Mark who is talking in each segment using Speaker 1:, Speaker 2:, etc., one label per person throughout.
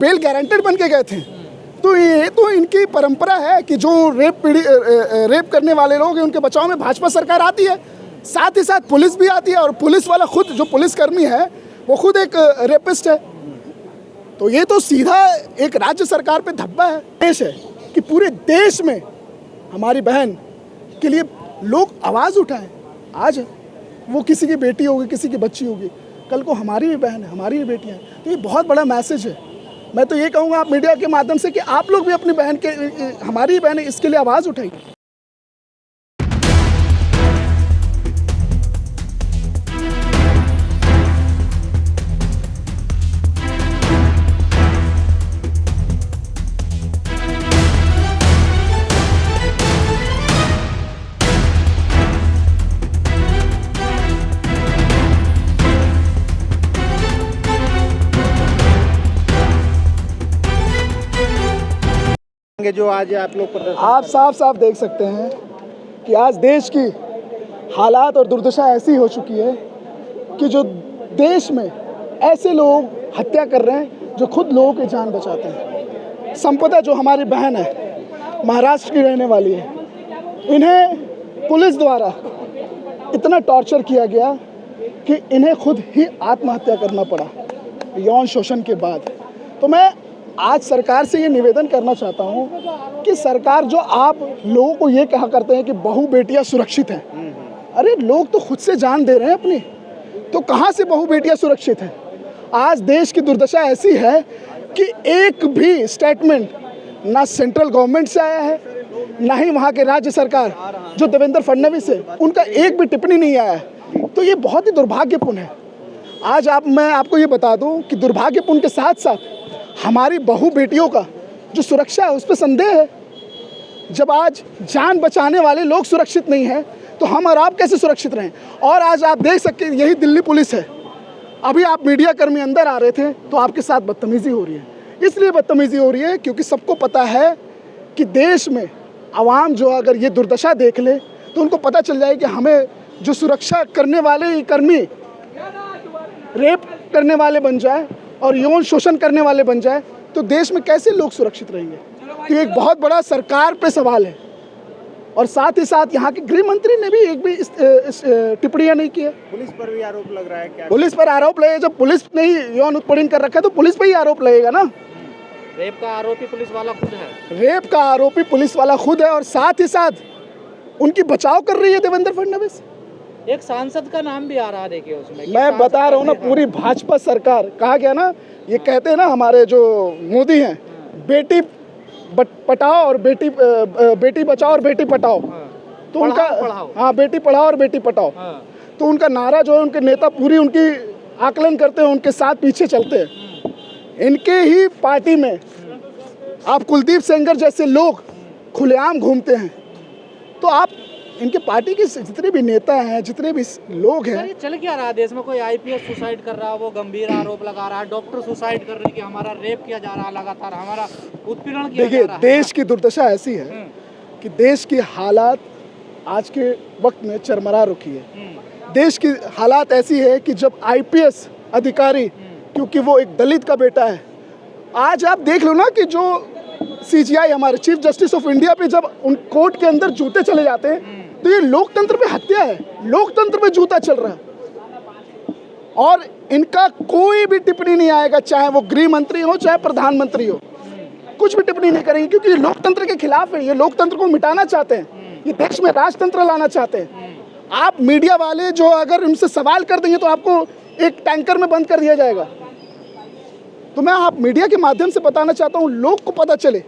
Speaker 1: Bell guaranteed बन के गए थे। तो ये तो इनकी परंपरा है कि जो रेप करने वाले लोग हैं उनके बचाव में भाजपा सरकार आती है, साथ ही साथ पुलिस भी आती है, और पुलिस वाला खुद जो पुलिसकर्मी है वो खुद एक रेपिस्ट है। तो ये तो सीधा एक राज्य सरकार पे धब्बा है। देश है कि पूरे देश में हमारी बहन के लिए लोग आवाज़ उठाएं। आज वो किसी की बेटी होगी, किसी की बच्ची होगी, कल को हमारी भी बहन है, हमारी भी बेटियां हैं। तो ये बहुत बड़ा मैसेज है। मैं तो ये कहूँगा आप मीडिया के माध्यम से कि आप लोग भी अपनी बहन के, हमारी बहन है, इसके लिए आवाज़ उठाइए।
Speaker 2: जो आज आप लोग
Speaker 1: आप साफ साफ देख सकते हैं कि आज देश की हालात और दुर्दशा ऐसी हो चुकी है कि जो देश में ऐसे लोग हत्या कर रहे हैं जो खुद लोगों की जान बचाते हैं। संपदा जो हमारी बहन है, महाराष्ट्र की रहने वाली है, इन्हें पुलिस द्वारा इतना टॉर्चर किया गया कि इन्हें खुद ही आत्महत्या करना पड़ा यौन शोषण के बाद। तो मैं आज सरकार से ये निवेदन करना चाहता हूँ कि सरकार, जो आप लोगों को ये कहा करते हैं कि बहू बेटियाँ सुरक्षित हैं, अरे लोग तो खुद से जान दे रहे हैं अपनी, तो कहाँ से बहू बेटियाँ सुरक्षित हैं? आज देश की दुर्दशा ऐसी है कि एक भी स्टेटमेंट ना सेंट्रल गवर्नमेंट से आया है, ना ही वहाँ के राज्य सरकार जो देवेंद्र फडणवीस है उनका एक भी टिप्पणी नहीं आया है। तो ये बहुत ही दुर्भाग्यपूर्ण है। आज मैं आपको ये बता दूँ कि दुर्भाग्यपूर्ण के साथ साथ हमारी बहू बेटियों का जो सुरक्षा है उस पर संदेह है। जब आज जान बचाने वाले लोग सुरक्षित नहीं हैं तो हम और आप कैसे सुरक्षित रहें? और आज आप देख सकते हैं यही दिल्ली पुलिस है। अभी आप मीडिया कर्मी अंदर आ रहे थे तो आपके साथ बदतमीज़ी हो रही है। इसलिए बदतमीज़ी हो रही है क्योंकि सबको पता है कि देश में आवाम जो अगर ये दुर्दशा देख ले तो उनको पता चल जाए कि हमें जो सुरक्षा करने वाले कर्मी रेप करने वाले बन जाए और यौन शोषण करने वाले बन जाए तो देश में कैसे लोग सुरक्षित रहेंगे? तो एक बहुत बड़ा सरकार पे सवाल है। और साथ ही साथ यहाँ के गृह मंत्री ने भी एक भी टिप्पणियाँ नहीं की है।
Speaker 2: पुलिस पर भी आरोप लग रहा है क्या?
Speaker 1: पुलिस पर आरोप लगे, जब पुलिस ने ही यौन उत्पीड़न कर रखा है तो पुलिस पर ही आरोप लगेगा ना।
Speaker 2: रेप का आरोपी पुलिस वाला खुद है।
Speaker 1: रेप का आरोपी पुलिस वाला खुद है और साथ ही साथ उनकी बचाव कर रही है देवेंद्र फडणवीस।
Speaker 2: एक सांसद का नाम भी आ रहा है, देखिए उसमें।
Speaker 1: मैं बता रहा हूँ ना, पूरी भाजपा सरकार, कहा गया ना, ये कहते हैं ना हमारे जो मोदी हैं, बेटी पटाओ और बेटी बचाओ और बेटी पटाओ। तो उनका, हाँ, बेटी पढ़ाओ और बेटी पटाओ। तो उनका नारा जो है, उनके नेता पूरी उनकी आकलन करते हैं, उनके साथ पीछे चलते हैं। इनके ही पार्टी में आप कुलदीप सेंगर जैसे लोग खुलेआम घूमते हैं। तो आप इनके पार्टी के जितने भी नेता हैं, जितने भी लोग हैं,
Speaker 2: ये चल क्या रहा है देश में? कोई आईपीएस सुसाइड कर रहा है, वो गंभीर आरोप लगा रहा है। डॉक्टर सुसाइड कर रहे हैं कि हमारा रेप किया जा रहा है, लगातार हमारा उत्पीड़न किया जा रहा है।
Speaker 1: देश की दुर्दशा ऐसी है कि देश की हालात आज के वक्त में चरमरा रुकी है। देश की हालात ऐसी है कि जब आईपीएस अधिकारी, क्योंकि वो एक दलित का बेटा है, आज आप देख लो ना कि जो सीजीआई हमारे चीफ जस्टिस ऑफ इंडिया पे जब उन कोर्ट के अंदर जूते चले जाते हैं तो ये लोकतंत्र पे हत्या है, लोकतंत्र पे जूता चल रहा है। और इनका कोई भी टिप्पणी नहीं आएगा, चाहे वो गृह मंत्री हो चाहे प्रधानमंत्री हो, कुछ भी टिप्पणी नहीं करेंगे क्योंकि ये लोकतंत्र के खिलाफ है। ये लोकतंत्र को मिटाना चाहते हैं, ये देश में राजतंत्र लाना चाहते हैं। आप मीडिया वाले जो अगर इनसे सवाल कर देंगे तो आपको एक टैंकर में बंद कर दिया जाएगा। तो मैं आप मीडिया के माध्यम से बताना चाहता हूँ, लोग को पता चले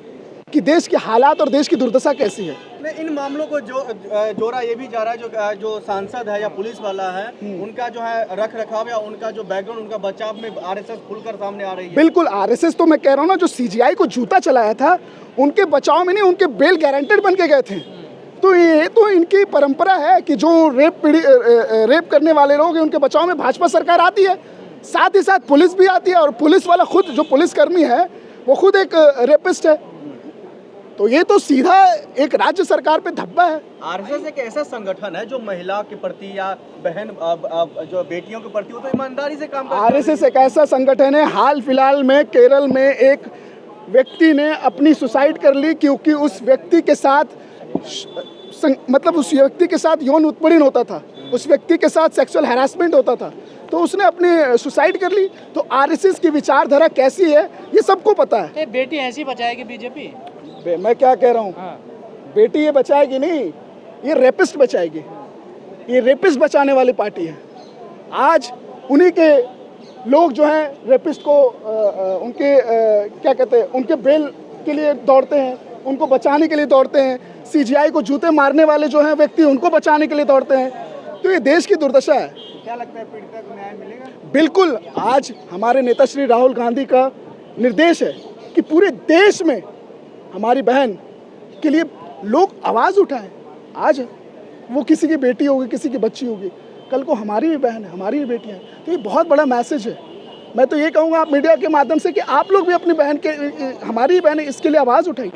Speaker 1: कि देश के हालात और देश की दुर्दशा कैसी है।
Speaker 3: इन मामलों को जोड़ा ये भी जा रहा है, जो सांसद है या पुलिस वाला है, उनका जो है रख रखाव या उनका जो बैकग्राउंड, उनका बचाव में आरएसएस खुलकर सामने आ रही है।
Speaker 1: बिल्कुल, आरएसएस तो मैं कह रहा हूँ ना, जो सीजीआई को जूता चलाया था उनके बचाव में नहीं, उनके बेल गारंटेड बन के गए थे। तो ये तो इनकी परंपरा है कि जो रेप करने वाले लोग हैं उनके बचाव में भाजपा सरकार आती है, साथ ही साथ पुलिस भी आती है, और पुलिस वाला खुद जो पुलिसकर्मी है वो खुद एक रेपिस्ट है। तो ये तो सीधा एक राज्य सरकार पे धब्बा है।
Speaker 3: आरएसएस एक ऐसा संगठन है जो महिला के प्रति या बहन जो बेटियों के प्रति वो तो ईमानदारी से काम करता है।
Speaker 1: आरएसएस एक ऐसा संगठन है, हाल फिलहाल में केरल में एक व्यक्ति ने अपनी सुसाइड कर ली क्योंकि उस व्यक्ति के साथ मतलब उस व्यक्ति के साथ यौन उत्पीड़न होता था, उस व्यक्ति के साथ सेक्सुअल हैरासमेंट होता था, तो उसने अपनी सुसाइड कर ली। तो आरएसएस की विचारधारा कैसी है ये सबको पता है।
Speaker 2: ये बेटी ऐसी बचाएगी बीजेपी?
Speaker 1: मैं क्या कह रहा हूँ,
Speaker 2: हाँ।
Speaker 1: बेटी ये बचाएगी नहीं, ये रेपिस्ट बचाएगी। ये रेपिस्ट बचाने वाली पार्टी है। आज उन्हीं के लोग जो हैं रेपिस्ट को उनके क्या कहते हैं, उनके बेल के लिए दौड़ते हैं, उनको बचाने के लिए दौड़ते हैं। सीजीआई को जूते मारने वाले जो हैं व्यक्ति, उनको बचाने के लिए दौड़ते हैं। तो ये देश की दुर्दशा है।
Speaker 3: क्या लगता है पीड़िता को न्याय मिलेगा?
Speaker 1: बिल्कुल। आज हमारे नेता श्री राहुल गांधी का निर्देश है कि पूरे देश में हमारी बहन के लिए लोग आवाज़ उठाएं। आज वो किसी की बेटी होगी, किसी की बच्ची होगी, कल को हमारी भी बहन है, हमारी भी बेटियां हैं। तो ये बहुत बड़ा मैसेज है। मैं तो ये कहूँगा आप मीडिया के माध्यम से कि आप लोग भी अपनी बहन के, हमारी बहन है, इसके लिए आवाज़ उठाइए।